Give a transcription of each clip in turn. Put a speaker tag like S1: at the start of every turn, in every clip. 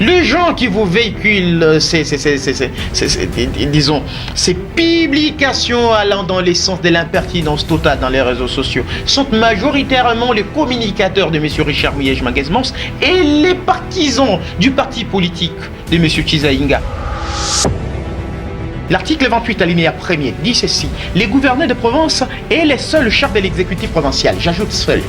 S1: Les gens qui vous véhiculent disons, ces publications allant dans le sens de l'impertinence totale dans les réseaux sociaux sont majoritairement les communicateurs de M. Richard Miege-Manguez-Mons et les partisans du parti politique de M. Chizaïnga. L'article 28 alinéa 1er dit ceci: les gouverneurs de province et les seuls chefs de l'exécutif provincial. J'ajoute seul.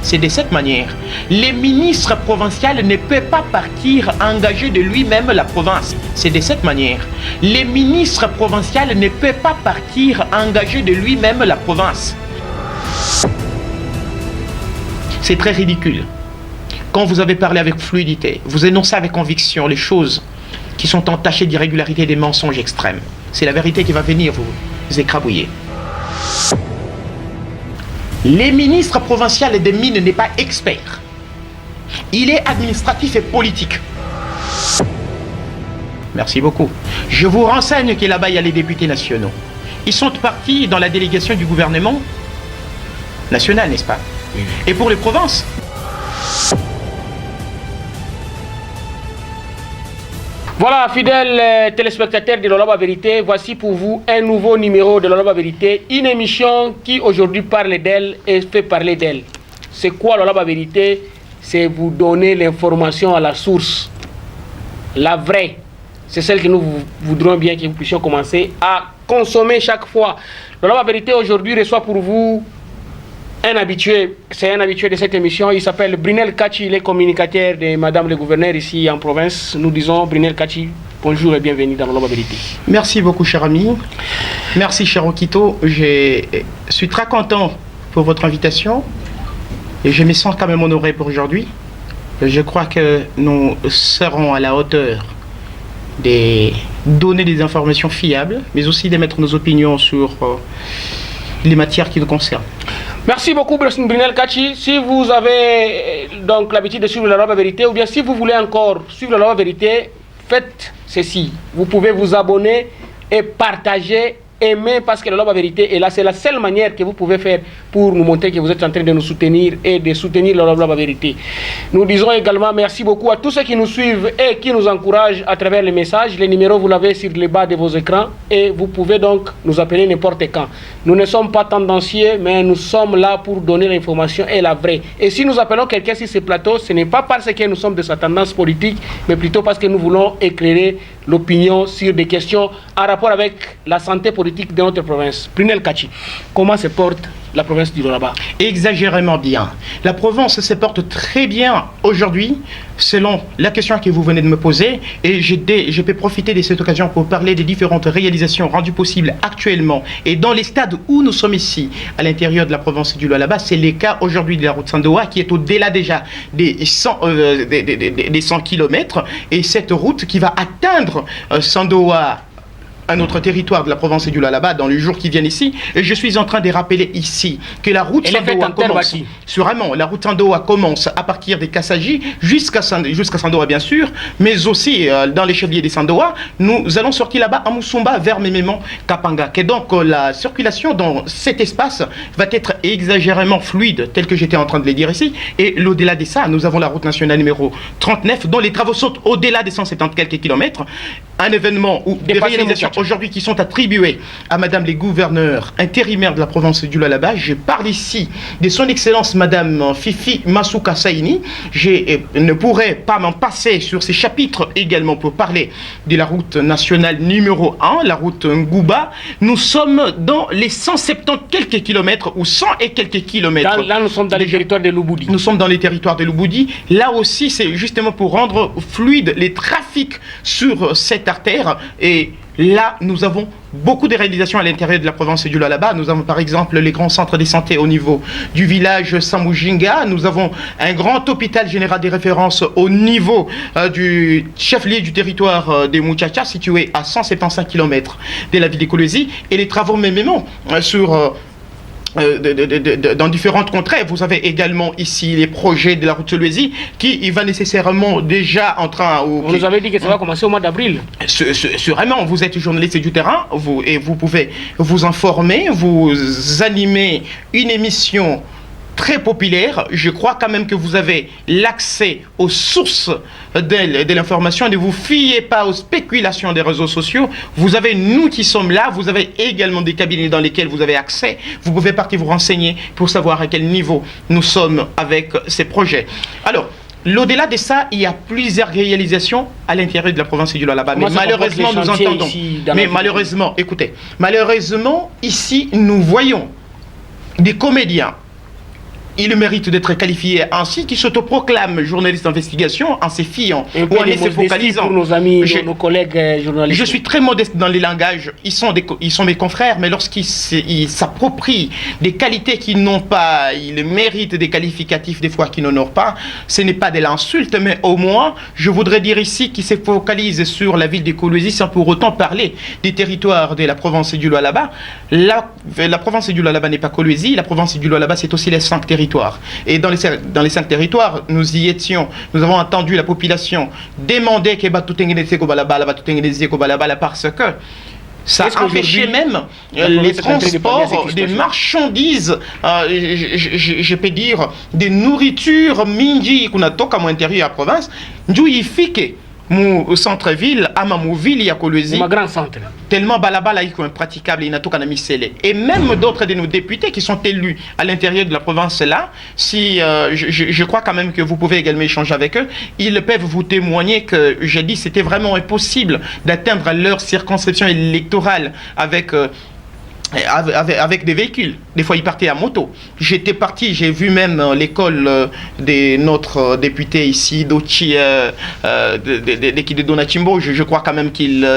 S1: C'est de cette manière, le ministre provincial ne peut pas partir engager de lui-même la province. C'est de cette manière, le ministre provincial ne peut pas partir engager de lui-même la province. C'est très ridicule. Quand vous avez parlé avec fluidité, vous énoncez avec conviction les choses qui sont entachées d'irrégularités et des mensonges extrêmes. C'est la vérité qui va venir vous écrabouiller. Le ministre provincial des Mines n'est pas expert. Il est administratif et politique. Merci beaucoup. Je vous renseigne que là-bas, il y a les députés nationaux. Ils sont partis dans la délégation du gouvernement national, n'est-ce pas? Oui. Et pour les provinces?
S2: Voilà, fidèles téléspectateurs de Loloba Vérité, voici pour vous un nouveau numéro de Loloba Vérité, une émission qui aujourd'hui parle d'elle et fait parler d'elle. C'est quoi Loloba Vérité? C'est vous donner l'information à la source, la vraie. C'est celle que nous voudrons bien que vous puissiez commencer à consommer chaque fois. Loloba Vérité aujourd'hui reçoit pour vous un habitué, c'est un habitué de cette émission, il s'appelle Brunel Kachi, il est communicateur de Madame le Gouverneur ici en province. Nous disons Brunel Kachi, bonjour et bienvenue dans Loloba Vérité.
S1: Merci beaucoup cher ami, merci cher Okito, je suis très content pour votre invitation et je me sens quand même honoré pour aujourd'hui. Je crois que nous serons à la hauteur de donner des informations fiables, mais aussi de mettre nos opinions sur les matières qui nous concernent.
S2: Merci beaucoup Brunel Kachi. Si vous avez donc l'habitude de suivre la Loloba Vérité ou bien si vous voulez encore suivre la Loloba Vérité, faites ceci. Vous pouvez vous abonner et partager, aimer, parce que la Loloba Vérité est là. C'est la seule manière que vous pouvez faire pour nous montrer que vous êtes en train de nous soutenir et de soutenir la Loloba Vérité. Nous disons également merci beaucoup à tous ceux qui nous suivent et qui nous encouragent à travers les messages. Les numéros, vous l'avez sur le bas de vos écrans et vous pouvez donc nous appeler n'importe quand. Nous ne sommes pas tendancieux, mais nous sommes là pour donner l'information et la vraie. Et si nous appelons quelqu'un sur ce plateau, ce n'est pas parce que nous sommes de sa tendance politique, mais plutôt parce que nous voulons éclairer l'opinion sur des questions en rapport avec la santé politique de notre province. Brunel Kachi, comment se porte la province du Lolaba?
S1: Exagérément bien. La province se porte très bien aujourd'hui, selon la question que vous venez de me poser, et je peux profiter de cette occasion pour parler des différentes réalisations rendues possibles actuellement et dans les stades où nous sommes ici, à l'intérieur de la province du Lolaba. C'est le cas aujourd'hui de la route Sandoa qui est au-delà déjà des 100 km, et cette route qui va atteindre Sandoa, un autre territoire de la province du Lolaba dans les jours qui viennent ici. Et je suis en train de rappeler ici que la route Sandoa commence, sûrement, la route Sandoa commence à partir des Kassaji jusqu'à Sandoa bien sûr, mais aussi dans les chevaliers des Sandoa. Nous allons sortir là-bas à Moussumba vers Mémémon Kapanga. Et donc la circulation dans cet espace va être exagérément fluide, tel que j'étais en train de le dire ici. Et au-delà de ça, nous avons la route nationale numéro 39 dont les travaux sont au-delà des 170 quelques kilomètres. Un événement où des réalisations aujourd'hui qui sont attribuées à Madame les gouverneurs intérimaires de la province du Lolaba. Je parle ici de son excellence Madame Fifi Masuka Saini. Je ne pourrais pas m'en passer sur ces chapitres également pour parler de la route nationale numéro 1, la route Ngouba. Nous sommes dans les 170 quelques kilomètres ou 100 et quelques kilomètres.
S2: Là, nous sommes dans les territoires de Louboudi.
S1: Nous sommes dans les territoires de Louboudi. Là aussi, c'est justement pour rendre fluide les trafics sur cette artère. Et là, nous avons beaucoup de réalisations à l'intérieur de la province du Lolaba. Nous avons par exemple les grands centres de santé au niveau du village Samujinga. Nous avons un grand hôpital général des références au niveau du chef-lieu du territoire des Muchacha, situé à 175 km de la ville de Kolwezi. Et les travaux mémément sur dans différentes contrées. Vous avez également ici les projets de la route Kolwezi qui va nécessairement déjà en train...
S2: Vous nous avez dit que ça va commencer au mois d'avril.
S1: Sûrement, vous êtes journaliste du terrain et vous pouvez vous informer, vous animer une émission très populaire. Je crois quand même que vous avez l'accès aux sources de l'information. Ne vous fiez pas aux spéculations des réseaux sociaux. Vous avez nous qui sommes là. Vous avez également des cabinets dans lesquels vous avez accès. Vous pouvez partir vous renseigner pour savoir à quel niveau nous sommes avec ces projets. Alors, l'au-delà de ça, il y a plusieurs réalisations à l'intérieur de la province du Lualaba. Mais malheureusement, nous entendons. Mais malheureusement, écoutez, malheureusement, ici, nous voyons des comédiens. Ils méritent d'être qualifiés ainsi, qui s'autoproclament journalistes d'investigation en se fiant ou en se focalisant.
S2: Pour nos amis, nos collègues journalistes.
S1: Je suis très modeste dans les langages. Ils sont mes confrères, mais lorsqu'ils s'approprient des qualités qu'ils n'ont pas, ils méritent des qualificatifs des fois qu'ils n'honorent pas. Ce n'est pas de l'insulte, mais au moins, je voudrais dire ici qu'ils se focalisent sur la ville de Kolwezi sans pour autant parler des territoires de la province du Lualaba. La province du Lualaba n'est pas Kolwezi. La province du Lualaba, c'est aussi les 5 territoires. Et dans les 5 territoires, nous y étions, nous avons entendu la population demander que parce que ça empêchait même les transports des marchandises, je peux dire, des nourritures mingi qu'on a toka à l'intérieur de la province, d'où il fait que au centre-ville, à Mamouville, il y a Kolwezi.
S2: Grand centre.
S1: Tellement balabala est impraticable, il n'a tout qu'à misélé. Et même d'autres de nos députés qui sont élus à l'intérieur de la province là, si je crois quand même que vous pouvez également échanger avec eux, ils peuvent vous témoigner que j'ai dit c'était vraiment impossible d'atteindre leur circonscription électorale avec des véhicules. Des fois, ils partaient à moto. J'étais parti, j'ai vu même l'école de notre député ici, Dochi, de Donachimbo. Je crois quand même qu'il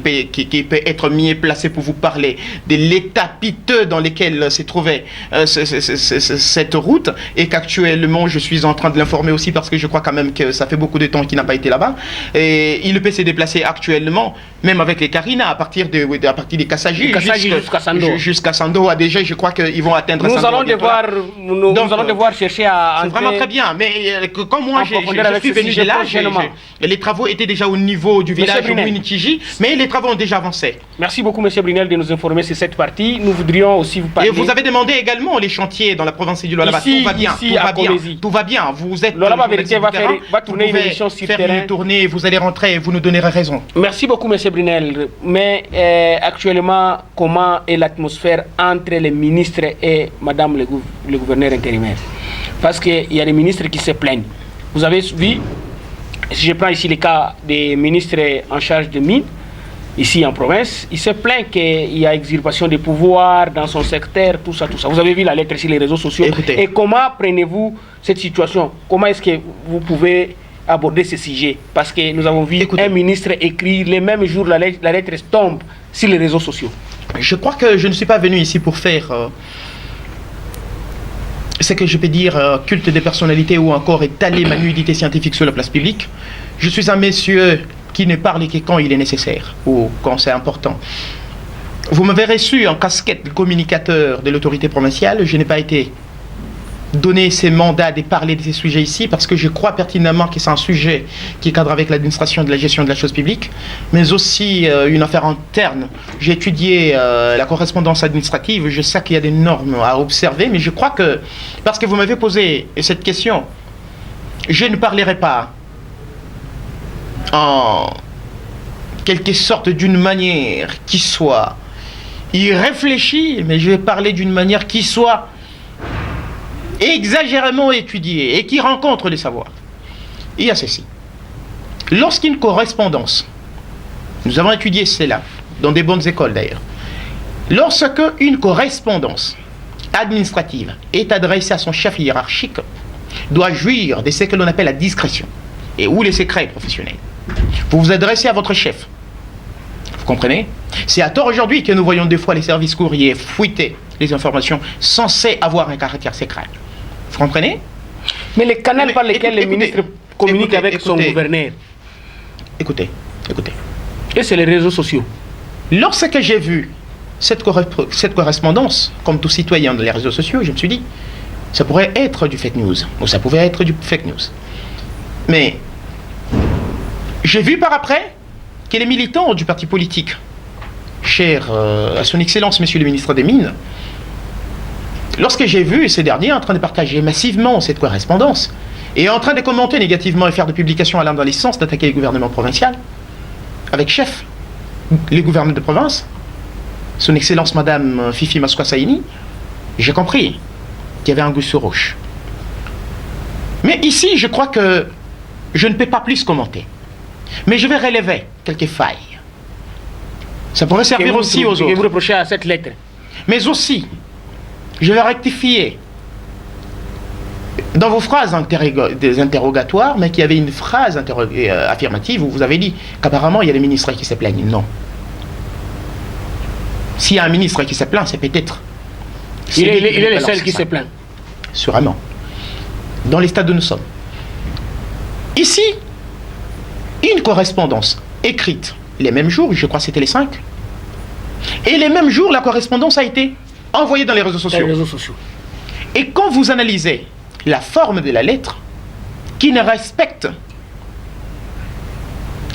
S1: peut être mieux placé pour vous parler de l'état piteux dans lequel se trouvait cette route, et qu'actuellement, je suis en train de l'informer aussi parce que je crois quand même que ça fait beaucoup de temps qu'il n'a pas été là-bas. Et il peut se déplacer actuellement, même avec les Carina, à partir des Kassagi jusqu'à Sandoa. Déjà, je crois qu'ils vont atteindre
S2: Sandoa. Nous allons devoir chercher à...
S1: C'est vraiment très bien, mais comme moi, je suis venu de là, les travaux étaient déjà au niveau du village de Winitiji, mais les travaux ont déjà avancé.
S2: Merci beaucoup, M. Brunel, de nous informer sur cette partie. Nous voudrions aussi vous parler...
S1: Et vous avez demandé également les chantiers dans la province du Lualaba. Tout va bien, tout va bien. Vous êtes...
S2: Lualaba Vérité va tourner une émission sur terrain.
S1: Faire une tournée, vous allez rentrer et vous nous donnerez raison.
S2: Merci beaucoup, M. Brunel. Mais actuellement, comment est l'atmosphère entre les ministres et Madame le gouverneur intérimaire? Parce qu'il y a des ministres qui se plaignent. Vous avez vu, si je prends ici le cas des ministres en charge de mines, ici en province, il se plaint qu'il y a extirpation des pouvoirs dans son secteur, tout ça, tout ça. Vous avez vu la lettre sur les réseaux sociaux. Écoutez. Et comment prenez-vous cette situation? Comment est-ce que vous pouvez aborder ce sujet? Parce que nous avons vu un ministre écrire le même jour, la lettre tombe sur les réseaux sociaux.
S1: Je crois que je ne suis pas venu ici pour faire ce que je peux dire culte des personnalités ou encore étaler ma nudité scientifique sur la place publique. Je suis un monsieur qui ne parle que quand il est nécessaire ou quand c'est important. Vous m'avez reçu en casquette de communicateur de l'autorité provinciale. Je n'ai pas été donner ces mandats de parler de ces sujets ici parce que je crois pertinemment que c'est un sujet qui cadre avec l'administration de la gestion de la chose publique, mais aussi une affaire interne. J'ai étudié la correspondance administrative, je sais qu'il y a des normes à observer, mais je crois que, parce que vous m'avez posé cette question, je ne parlerai pas en quelque sorte d'une manière qui soit irréfléchie, mais je vais parler d'une manière qui soit exagérément étudiée et qui rencontre des savoirs. Il y a ceci. Lorsqu'une correspondance, nous avons étudié cela dans des bonnes écoles d'ailleurs, lorsque une correspondance administrative est adressée à son chef hiérarchique, doit jouir de ce que l'on appelle la discrétion et ou les secrets professionnels. Vous vous adressez à votre chef. Vous comprenez? C'est à tort aujourd'hui que nous voyons des fois les services courriers fuiter les informations censées avoir un caractère secret. Vous comprenez?
S2: Mais les canaux par lesquels les ministres communiquent avec son gouverneur.
S1: Écoutez.
S2: Et c'est les réseaux sociaux.
S1: Lorsque j'ai vu cette correspondance, comme tout citoyen dans les réseaux sociaux, je me suis dit, ça pourrait être du fake news, ou ça pouvait être du fake news. Mais j'ai vu par après que les militants du parti politique, cher à son excellence, monsieur le ministre des Mines, lorsque j'ai vu ces derniers en train de partager massivement cette correspondance, et en train de commenter négativement et faire des publications allant dans les sens d'attaquer le gouvernement provincial, avec chef, les gouverneurs de province, son Excellence Madame Fifi Massoua-Saini, j'ai compris qu'il y avait un goût sur roche. Mais ici, je crois que je ne peux pas plus commenter. Mais je vais relever quelques failles. Ça pourrait servir aussi aux autres.
S2: Et vous reprochez à cette lettre.
S1: Mais aussi, je vais rectifier dans vos phrases des interrogatoires, mais qu'il y avait une phrase affirmative où vous avez dit qu'apparemment il y a des ministres qui se plaignent. Non. S'il y a un ministre qui se plaint, c'est peut-être...
S2: Il est le seul qui se plaint.
S1: Sûrement. Dans les stades où nous sommes. Ici, une correspondance écrite les mêmes jours, je crois que c'était les 5, et les mêmes jours, la correspondance a été envoyée dans les réseaux sociaux. Et quand vous analysez la forme de la lettre, qui ne respecte,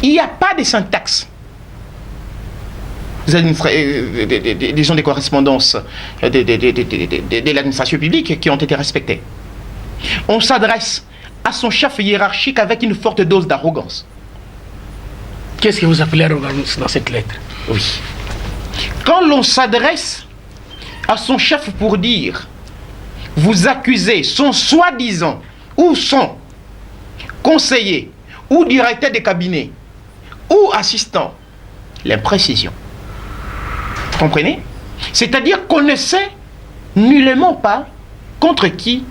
S1: il n'y a pas de syntaxe. Vous avez disons des correspondances de l'administration publique qui ont été respectées. On s'adresse à son chef hiérarchique avec une forte dose d'arrogance.
S2: Qu'est-ce que vous appelez arrogance dans cette lettre?
S1: Oui. Quand l'on s'adresse à son chef pour dire, vous accusez son soi-disant ou son conseiller ou directeur de cabinet ou assistant, l'imprécision. Vous comprenez? C'est-à-dire qu'on ne sait nullement pas contre qui.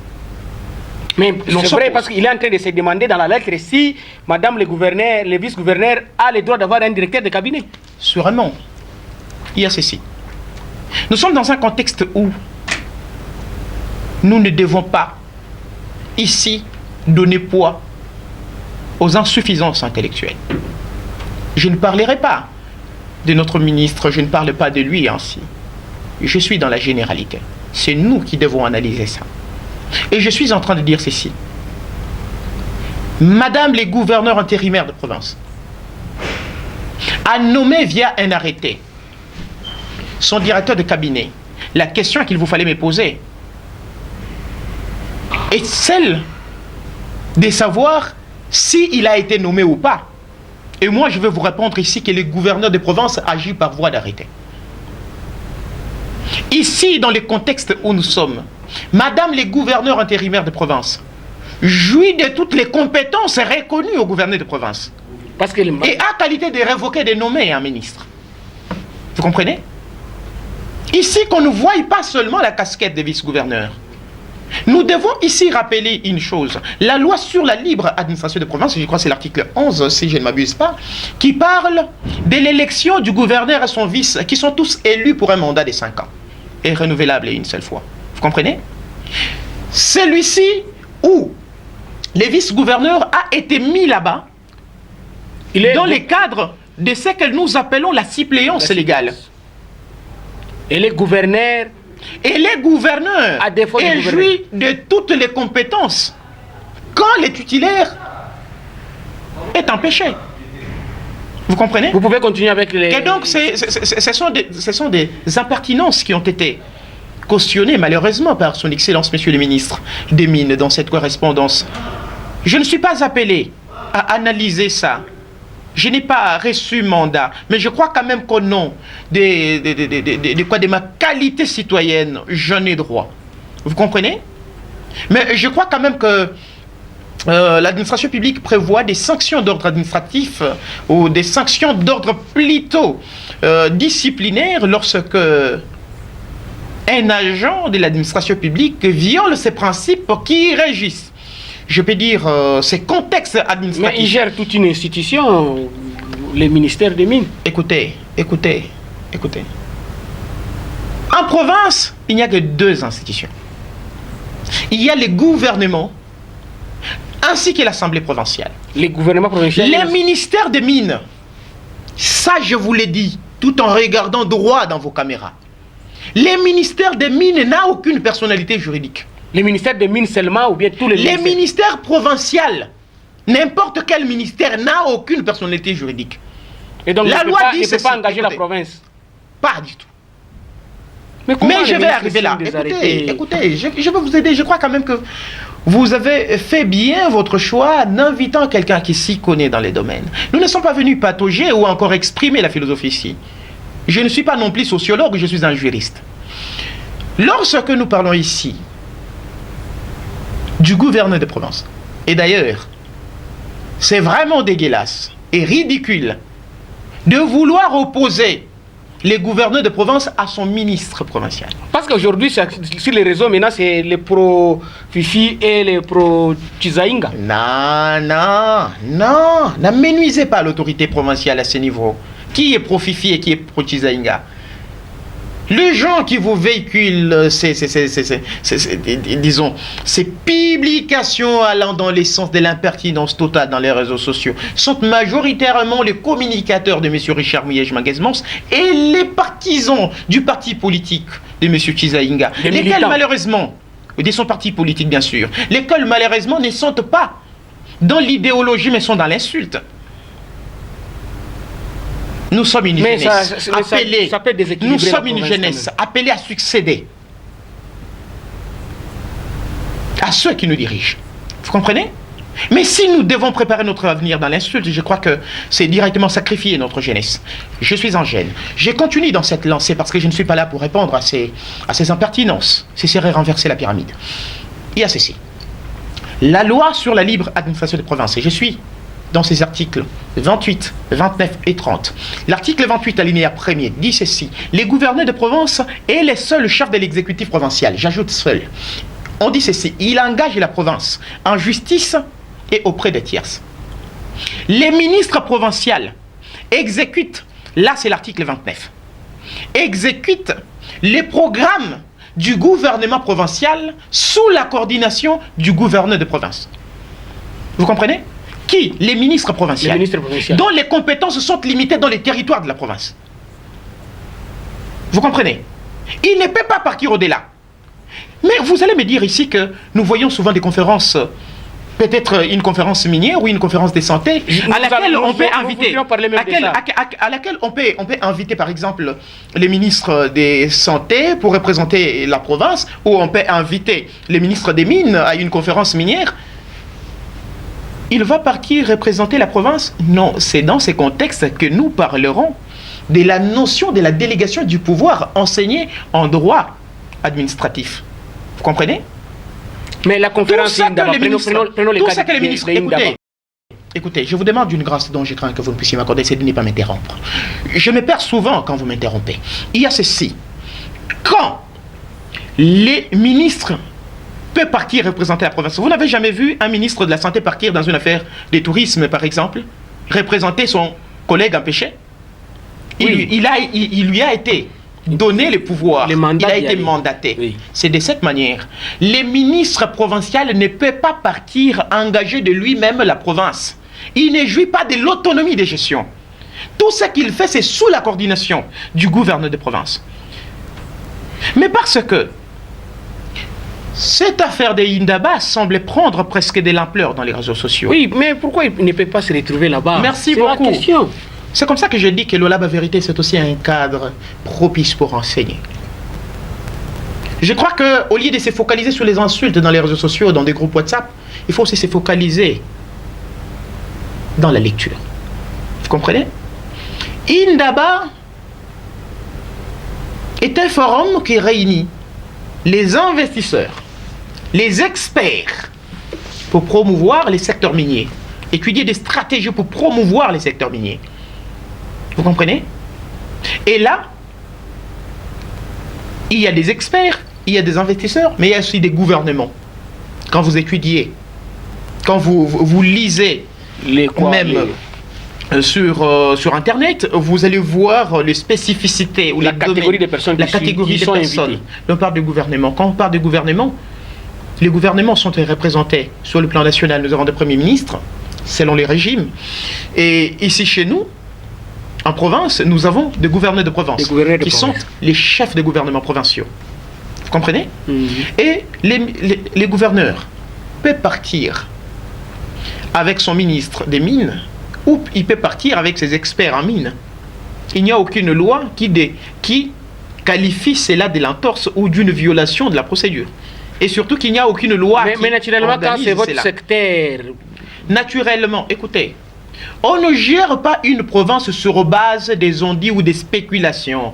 S2: Mais c'est vrai parce qu'il est en train de se demander dans la lettre si Madame le vice-gouverneur a le droit d'avoir un directeur de cabinet.
S1: Sûrement. Il y a ceci. Nous sommes dans un contexte où nous ne devons pas ici donner poids aux insuffisances intellectuelles. Je ne parlerai pas de notre ministre, je ne parle pas de lui ainsi. Je suis dans la généralité. C'est nous qui devons analyser ça. Et je suis en train de dire ceci. Madame les gouverneurs intérimaires de province a nommé via un arrêté son directeur de cabinet. La question qu'il vous fallait me poser est celle de savoir s'il a été nommé ou pas. Et moi, je vais vous répondre ici que le gouverneur de province agit par voie d'arrêté. Ici, dans le contexte où nous sommes, Madame les gouverneurs intérimaires de province jouit de toutes les compétences reconnues au gouverneur de province. Et a qualité de révoquer, de nommer un ministre. Vous comprenez? Ici, qu'on ne voie pas seulement la casquette des vice-gouverneurs. Nous devons ici rappeler une chose. La loi sur la libre administration de province, je crois que c'est l'article 11, si je ne m'abuse pas, qui parle de l'élection du gouverneur et son vice, qui sont tous élus pour un mandat de 5 ans. Et renouvelable une seule fois. Vous comprenez? Celui-ci, où le vice-gouverneur a été mis là-bas, dans le cadre de ce que nous appelons la suppléance légale.
S2: Et les gouverneurs
S1: jouit de toutes les compétences quand le titulaire est empêché. Vous comprenez?
S2: Vous pouvez continuer avec les...
S1: Et donc, ce sont des impertinences qui ont été cautionnées malheureusement par son Excellence Monsieur le Ministre des Mines dans cette correspondance. Je ne suis pas appelé à analyser ça. Je n'ai pas reçu mandat, mais je crois quand même qu'au nom de ma qualité citoyenne, j'en ai droit. Vous comprenez? Mais je crois quand même que l'administration publique prévoit des sanctions d'ordre administratif ou des sanctions d'ordre plutôt disciplinaire lorsque un agent de l'administration publique viole ces principes qui régissent, je peux dire, ces contextes administratifs.
S2: Mais il gère toute une institution, le ministère des Mines.
S1: Écoutez. En province, il n'y a que 2 institutions. Il y a le gouvernement ainsi que l'Assemblée provinciale.
S2: Les gouvernements provinciaux.
S1: Les ministères des Mines. Ça, je vous l'ai dit, tout en regardant droit dans vos caméras. Les ministères des Mines n'ont aucune personnalité juridique.
S2: Les ministères des Mines seulement ou bien tous les
S1: ministères? Les ministères provinciaux, n'importe quel ministère n'a aucune personnalité juridique.
S2: Et donc la loi dit ne peut pas engager la province?
S1: Pas du tout. Mais je vais arriver là. Écoutez, je vais vous aider. Je crois quand même que vous avez fait bien votre choix en invitant quelqu'un qui s'y connaît dans les domaines. Nous ne sommes pas venus patauger ou encore exprimer la philosophie ici. Je ne suis pas non plus sociologue, je suis un juriste. Lorsque nous parlons ici du gouverneur de Provence, et d'ailleurs, c'est vraiment dégueulasse et ridicule de vouloir opposer les gouverneurs de Provence à son ministre provincial.
S2: Parce qu'aujourd'hui, sur les réseaux, maintenant, c'est les pro-Fifi et les pro-Chizaïnga.
S1: Non, n'amenuisez pas l'autorité provinciale à ce niveau. Qui est pro-Fifi et qui est pro-Chizaïnga? Les gens qui vous véhiculent disons, ces publications allant dans le sens de l'impertinence totale dans les réseaux sociaux sont majoritairement les communicateurs de M. Richard Miège-Manguez-Mons et les partisans du parti politique de M. Chizaïnga. Lesquels malheureusement, de son parti politique bien sûr, lesquels malheureusement ne sont pas dans l'idéologie mais sont dans l'insulte. Nous sommes une jeunesse appelée à succéder à ceux qui nous dirigent. Vous comprenez? Mais si nous devons préparer notre avenir dans l'insulte, je crois que c'est directement sacrifier notre jeunesse. Je suis en gêne. Je continue dans cette lancée parce que je ne suis pas là pour répondre à ces impertinences. Ce serait renverser la pyramide. Il y a ceci. La loi sur la libre administration des provinces, et je suis dans ces articles 28, 29 et 30. L'article 28, alinéa 1er, dit ceci. Les gouverneurs de province et les seuls chefs de l'exécutif provincial, j'ajoute seul. On dit ceci. Il engage la province en justice et auprès des tierces. Les ministres provinciaux exécutent, là c'est l'article 29, exécutent les programmes du gouvernement provincial sous la coordination du gouverneur de province. Vous comprenez? Qui? Les ministres provinciaux, dont les compétences sont limitées dans les territoires de la province. Vous comprenez? Il ne peut pas partir au-delà. Mais vous allez me dire ici que nous voyons souvent des conférences, peut-être une conférence minière ou une conférence de santé, à laquelle on peut inviter par exemple les ministres des santé pour représenter la province, ou on peut inviter les ministres des mines à une conférence minière. Il va partir représenter la province? Non, c'est dans ces contextes que nous parlerons de la notion de la délégation du pouvoir enseigné en droit administratif. Vous comprenez?
S2: Mais la conférence,
S1: écoutez, je vous demande une grâce dont je crains que vous ne puissiez m'accorder, c'est de ne pas m'interrompre. Je me perds souvent quand vous m'interrompez. Il y a ceci. Quand les ministres peut partir représenter la province. Vous n'avez jamais vu un ministre de la Santé partir dans une affaire de tourisme, par exemple, représenter son collègue empêché? Oui. Il lui a été donné le pouvoir, il a été mandaté. Oui. C'est de cette manière. Les ministres provinciaux ne peuvent pas partir engager de lui-même la province. Il ne jouit pas de l'autonomie de gestion. Tout ce qu'il fait, c'est sous la coordination du gouverneur de province. Mais parce que cette affaire de Indaba semble prendre presque de l'ampleur dans les réseaux sociaux.
S2: Oui, mais pourquoi il ne peut pas se retrouver là-bas?
S1: Merci beaucoup. C'est comme ça que je dis que le Lab Vérité, c'est aussi un cadre propice pour enseigner. Je crois qu'au lieu de se focaliser sur les insultes dans les réseaux sociaux, dans des groupes WhatsApp, il faut aussi se focaliser dans la lecture. Vous comprenez? Indaba est un forum qui réunit les investisseurs, les experts pour promouvoir les secteurs miniers, étudier des stratégies pour promouvoir les secteurs miniers. Vous comprenez? Et là, il y a des experts, il y a des investisseurs, mais il y a aussi des gouvernements. Quand vous étudiez, quand vous lisez sur Internet, vous allez voir les spécificités ou
S2: la catégorie des personnes qui sont invitées.
S1: On parle du gouvernement. Quand on parle du gouvernement, les gouvernements sont représentés sur le plan national. Nous avons des premiers ministres, selon les régimes. Et ici, chez nous, en province, nous avons des gouverneurs de province qui sont les chefs des gouvernements provinciaux. Vous comprenez? Et les gouverneurs peuvent partir avec son ministre des Mines, ou il peut partir avec ses experts en mines. Il n'y a aucune loi qui qualifie cela de l'entorse ou d'une violation de la procédure. Et surtout qu'il n'y a aucune loi
S2: mais naturellement, quand c'est votre secteur...
S1: Naturellement, écoutez, on ne gère pas une province sur base des on-dit ou des spéculations,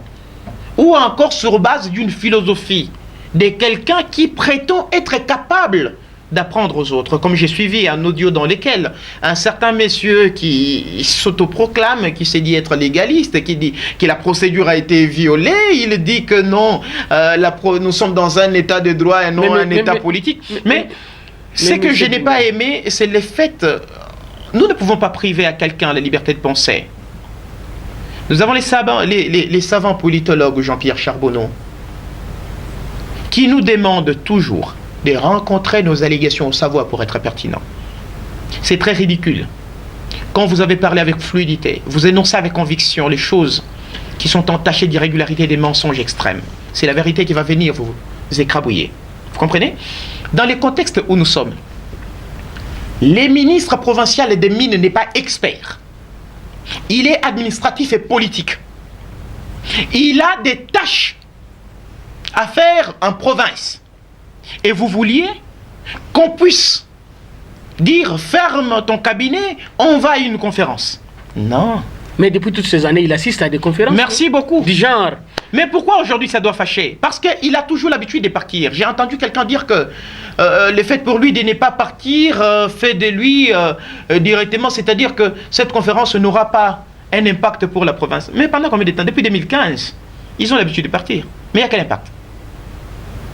S1: ou encore sur base d'une philosophie, de quelqu'un qui prétend être capable d'apprendre aux autres. Comme j'ai suivi un audio dans lequel un certain monsieur qui s'autoproclame, qui s'est dit être légaliste, qui dit que la procédure a été violée, il dit que non, nous sommes dans un état de droit et non un état politique. Mais ce que je n'ai pas aimé, c'est le fait... Nous ne pouvons pas priver à quelqu'un la liberté de penser. Nous avons les savants politologues, Jean-Pierre Charbonneau, qui nous demandent toujours de rencontrer nos allégations au savoir pour être pertinent. C'est très ridicule. Quand vous avez parlé avec fluidité, vous énoncez avec conviction les choses qui sont entachées d'irrégularités et des mensonges extrêmes. C'est la vérité qui va venir vous écrabouiller. Vous comprenez? Dans les contextes où nous sommes, les ministres provinciaux des mines n'est pas expert. Il est administratif et politique. Il a des tâches à faire en province. Et vous vouliez qu'on puisse dire ferme ton cabinet, on va à une conférence. Non.
S2: Mais depuis toutes ces années, il assiste à des conférences.
S1: Merci beaucoup.
S2: Du genre.
S1: Mais pourquoi aujourd'hui ça doit fâcher? Parce qu'il a toujours l'habitude de partir. J'ai entendu quelqu'un dire que le fait pour lui de ne pas partir fait de lui directement, c'est-à-dire que cette conférence n'aura pas un impact pour la province. Mais pendant combien de temps? Depuis 2015, ils ont l'habitude de partir. Mais il y a quel impact?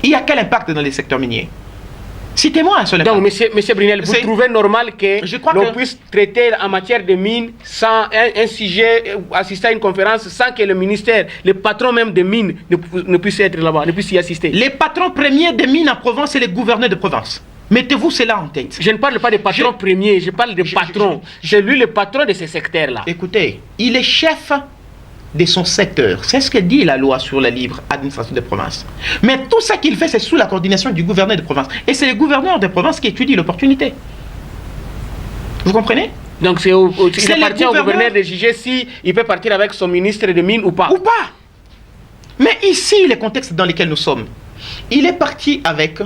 S1: Il y a quel impact dans les secteurs miniers? Citez-moi un seul impact.
S2: Donc, monsieur Brunel, vous trouvez normal que l'on puisse traiter en matière de mines sans un sujet, assister à une conférence sans que le ministère, le patron même de mines ne puisse être là-bas, ne puisse y assister? Les
S1: patrons premiers de mines en province, c'est les gouverneurs de province. Mettez-vous cela en tête.
S2: Je ne parle pas des patrons premiers, je parle des patrons. C'est lui le patron de ces secteurs-là.
S1: Écoutez, il est chef de son secteur. C'est ce que dit la loi sur la libre administration des provinces. Mais tout ce qu'il fait, c'est sous la coordination du gouverneur de province. Et c'est le gouverneur de province qui étudie l'opportunité. Vous comprenez?
S2: Donc il appartient au gouverneur de juger si il peut partir avec son ministre de mines ou pas.
S1: Ou pas. Mais ici, le contexte dans lequel nous sommes, il est parti avec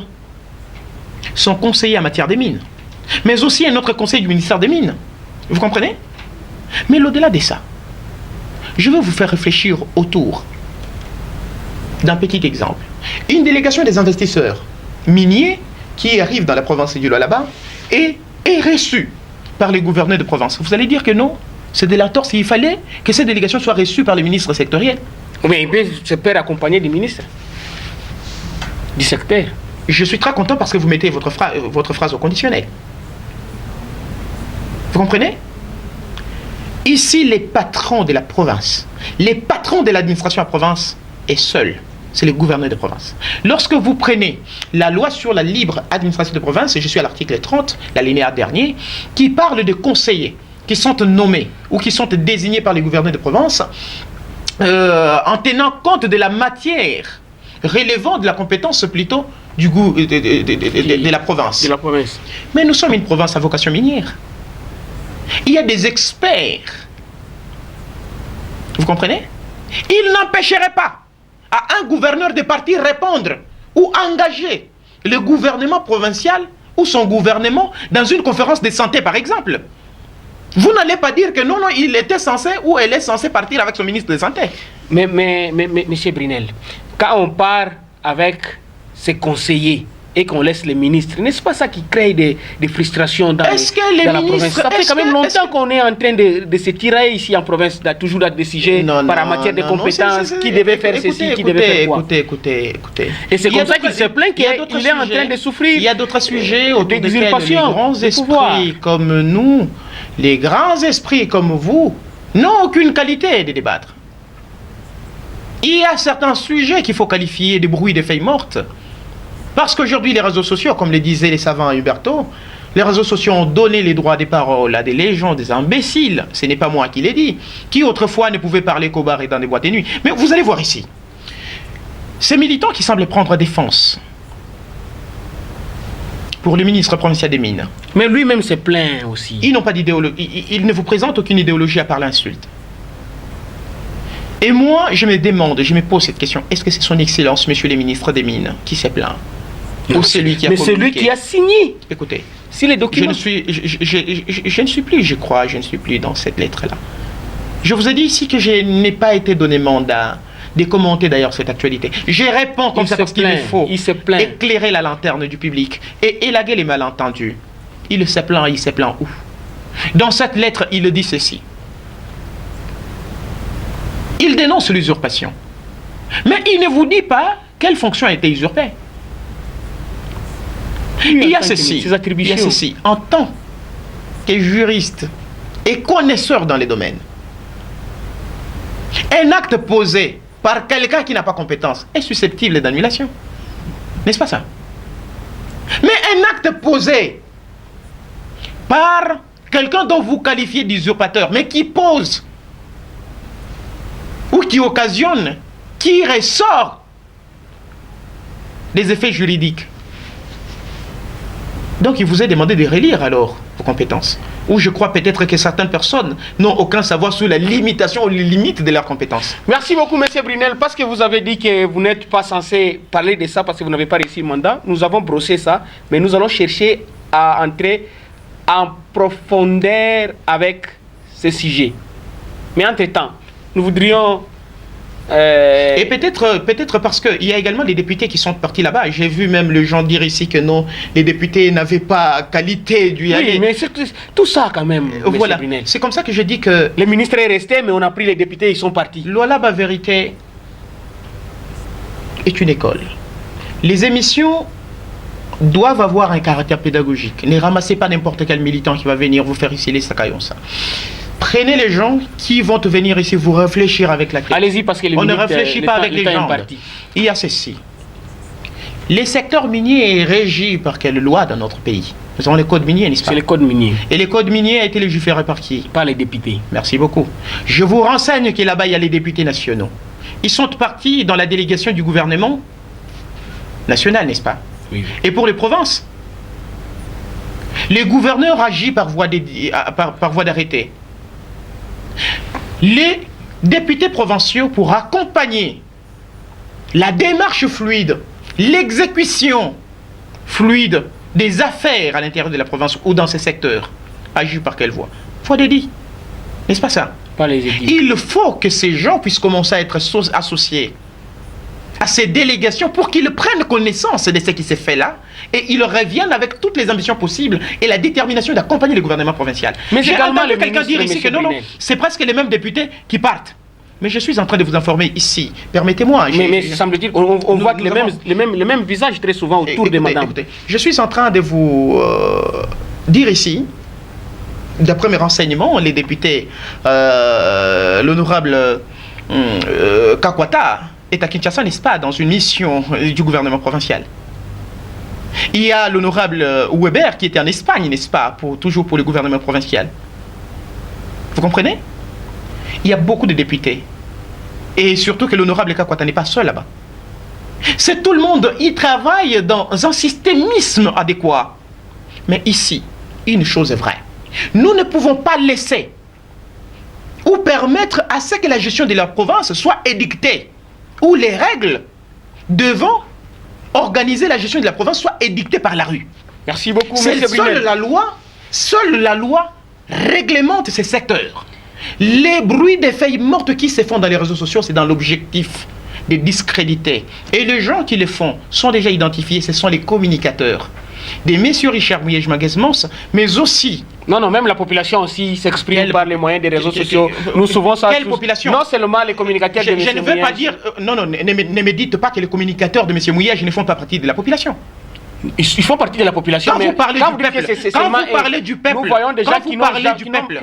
S1: son conseiller en matière des mines, mais aussi un autre conseiller du ministère des Mines. Vous comprenez? Mais au-delà de ça, je veux vous faire réfléchir autour d'un petit exemple. Une délégation des investisseurs miniers qui arrive dans la province du Lualaba est reçue par les gouverneurs de province. Vous allez dire que non, c'est de l'entorse. Il fallait que cette délégation soit reçue par les ministres sectoriels.
S2: Mais il peut se faire accompagner des ministres du secteur.
S1: Je suis très content parce que vous mettez votre phrase au conditionnel. Vous comprenez? Ici, les patrons de la province, les patrons de l'administration à province est seul. C'est le gouverneur de province. Lorsque vous prenez la loi sur la libre administration de province, et je suis à l'article 30, l'alinéa dernier, qui parle de conseillers qui sont nommés ou qui sont désignés par les gouverneurs de province, en tenant compte de la matière relevant de la compétence plutôt du goût de la province.
S2: De la province.
S1: Mais nous sommes une province à vocation minière. Il y a des experts. Vous comprenez? Il n'empêcherait pas à un gouverneur de partir répondre ou engager le gouvernement provincial ou son gouvernement dans une conférence de santé, par exemple. Vous n'allez pas dire que non, il était censé ou elle est censée partir avec son ministre de santé.
S2: Mais monsieur Brunel, quand on part avec ses conseillers et qu'on laisse les ministres, n'est-ce pas ça qui crée des frustrations dans la province? Ça fait quand même longtemps qu'on est en train de se tirer ici en province, toujours dans des sujets en matière de compétences, qui devait faire ceci, qui devait faire quoi.
S1: Écoutez.
S2: Et c'est comme ça qu'il se plaint qu'il est en train de souffrir.
S1: Il y a d'autres sujets autour desquels les grands esprits comme nous, les grands esprits comme vous, n'ont aucune qualité de débattre. Il y a certains sujets qu'il faut qualifier de bruit de feuilles mortes. Parce qu'aujourd'hui, les réseaux sociaux, comme le disaient les savants à Huberto, les réseaux sociaux ont donné les droits des paroles à des légions, des imbéciles, ce n'est pas moi qui l'ai dit, qui autrefois ne pouvaient parler qu'au bar et dans des boîtes de nuit. Mais vous allez voir ici, ces militants qui semblent prendre défense pour le ministre provincial des Mines.
S2: Mais lui-même se plaint aussi.
S1: Ils n'ont pas d'idéologie, ils ne vous présentent aucune idéologie à part l'insulte. Et moi, je me demande, je me pose cette question, est-ce que c'est son Excellence, Monsieur le ministre des Mines, qui s'est plaint? Ou celui qui a communiqué?
S2: Mais celui qui a signé.
S1: Écoutez,
S2: si les documents...
S1: je ne suis plus, je crois, je ne suis plus dans cette lettre-là. Je vous ai dit ici que je n'ai pas été donné mandat de commenter d'ailleurs cette actualité. Je réponds comme ça parce qu'il faut éclairer la lanterne du public et élaguer les malentendus. Il se plaint où? Dans cette lettre, il dit ceci. Il dénonce l'usurpation. Mais il ne vous dit pas quelle fonction a été usurpée. Il y a ceci. En tant que juriste et connaisseur dans les domaines, un acte posé par quelqu'un qui n'a pas compétence est susceptible d'annulation. N'est-ce pas ça? Mais un acte posé par quelqu'un dont vous qualifiez d'usurpateur, mais qui pose ou qui occasionne, qui ressort des effets juridiques. Donc il vous est demandé de relire alors vos compétences. Ou je crois peut-être que certaines personnes n'ont aucun savoir sur la limitation ou les limites de leurs compétences.
S2: Merci beaucoup, M. Brunel, parce que vous avez dit que vous n'êtes pas censé parler de ça parce que vous n'avez pas réussi le mandat. Nous avons brossé ça, mais nous allons chercher à entrer en profondeur avec ce sujet. Mais entre-temps, nous voudrions...
S1: Et peut-être parce qu'il y a également des députés qui sont partis là-bas. J'ai vu même les gens dire ici que non, les députés n'avaient pas qualité d'y aller.
S2: Oui, mais c'est tout ça quand même,
S1: voilà. C'est comme ça que je dis que...
S2: Le ministre est resté, mais on a pris les députés, ils sont partis.
S1: Lualaba Vérité est une école. Les émissions doivent avoir un caractère pédagogique. Ne ramassez pas n'importe quel militant qui va venir vous faire ici les sacaillons ça. Prenez les gens qui vont venir ici vous réfléchir avec la tête.
S2: Allez-y parce que
S1: on ne réfléchit pas avec les gens. Il y a ceci. Les secteurs miniers est régi par quelle loi dans notre pays? Nous avons les codes miniers, n'est-ce pas?
S2: C'est les codes miniers.
S1: Et les codes miniers a été légiférés par qui?
S2: Par les députés.
S1: Merci beaucoup. Je vous renseigne que là-bas, il y a les députés nationaux. Ils sont partis dans la délégation du gouvernement national, n'est-ce pas?
S2: Oui.
S1: Et pour les provinces, les gouverneurs agissent par voie d'arrêté. Les députés provinciaux, pour accompagner la démarche fluide, l'exécution fluide des affaires à l'intérieur de la province ou dans ces secteurs, agissent par quelle voie? Voie dédiée. N'est-ce pas ça?
S2: Pas les édits.
S1: Il faut que ces gens puissent commencer à être associés à ces délégations pour qu'ils prennent connaissance de ce qui s'est fait là et ils reviennent avec toutes les ambitions possibles et la détermination d'accompagner le gouvernement provincial.
S2: Mais j'ai
S1: entendu quelqu'un dire ici que non, c'est presque les mêmes députés qui partent. Mais je suis en train de vous informer ici. Permettez-moi.
S2: Mais semble-t-il, on voit que les mêmes visages très souvent autour des madames.
S1: Écoutez, je suis en train de vous dire ici, d'après mes renseignements, les députés, l'honorable Kakwata, est à Kinshasa, n'est-ce pas, dans une mission du gouvernement provincial. Il y a l'honorable Weber qui était en Espagne, n'est-ce pas, toujours pour le gouvernement provincial. Vous comprenez? Il y a beaucoup de députés. Et surtout que l'honorable Kakwata n'est pas seul là-bas. C'est tout le monde, il travaille dans un systémisme adéquat. Mais ici, une chose est vraie. Nous ne pouvons pas laisser ou permettre à ce que la gestion de la province soit édictée, où les règles devant organiser la gestion de la province soient édictées par la rue.
S2: Merci beaucoup,
S1: M. Brunel. Seule la loi réglemente ces secteurs. Les bruits des feuilles mortes qui se font dans les réseaux sociaux, c'est dans l'objectif de discréditer. Et les gens qui les font sont déjà identifiés, ce sont les communicateurs. Des messieurs Richard Mouyej-Maguesmans, mais aussi...
S2: Non, même la population aussi s'exprime par les moyens des réseaux sociaux. Nous souvent ça...
S1: Quelle population?
S2: Non seulement les communicateurs de M.
S1: Je ne veux pas dire... Non, ne me dites pas que les communicateurs de M. Mouyej ne font pas partie de la population.
S2: Ils font partie de la population.
S1: Quand vous parlez du peuple,
S2: nous voyons des gens qui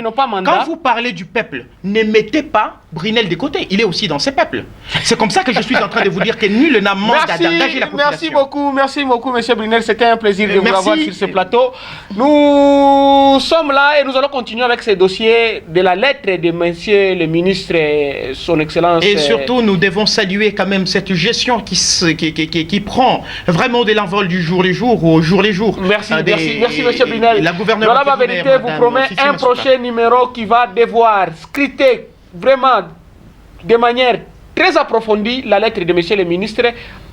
S2: n'ont pas mandat.
S1: Quand vous parlez du peuple, ne mettez pas Brunel de côté. Il est aussi dans ces peuples. C'est comme ça que je suis en train de vous dire que nul n'a mandat d'engager la population.
S2: Merci beaucoup, M. Brunel. C'était un plaisir de vous avoir sur ce plateau. Nous sommes là et nous allons continuer avec ces dossiers de la lettre de M. le ministre, son Excellence.
S1: Et surtout, nous devons saluer quand même cette gestion qui prend vraiment de l'envol du jour les jours au jour les jours.
S2: Merci, M. Brunel.
S1: La gouverneure
S2: La vérité vous promet un prochain numéro qui va devoir scruter vraiment de manière très approfondie la lettre de monsieur le ministre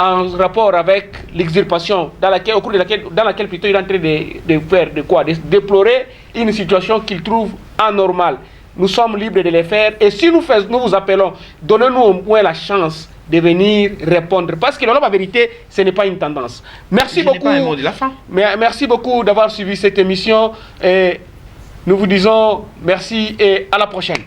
S2: en rapport avec l'extirpation au cours de laquelle plutôt il est en train de faire de déplorer une situation qu'il trouve anormale. Nous sommes libres de les faire et si nous vous appelons, donnez-nous au moins la chance de venir répondre. Parce que la vérité, ce n'est pas une tendance. Merci beaucoup.
S1: Pas un mot de la fin.
S2: Merci beaucoup d'avoir suivi cette émission et nous vous disons merci et à la prochaine.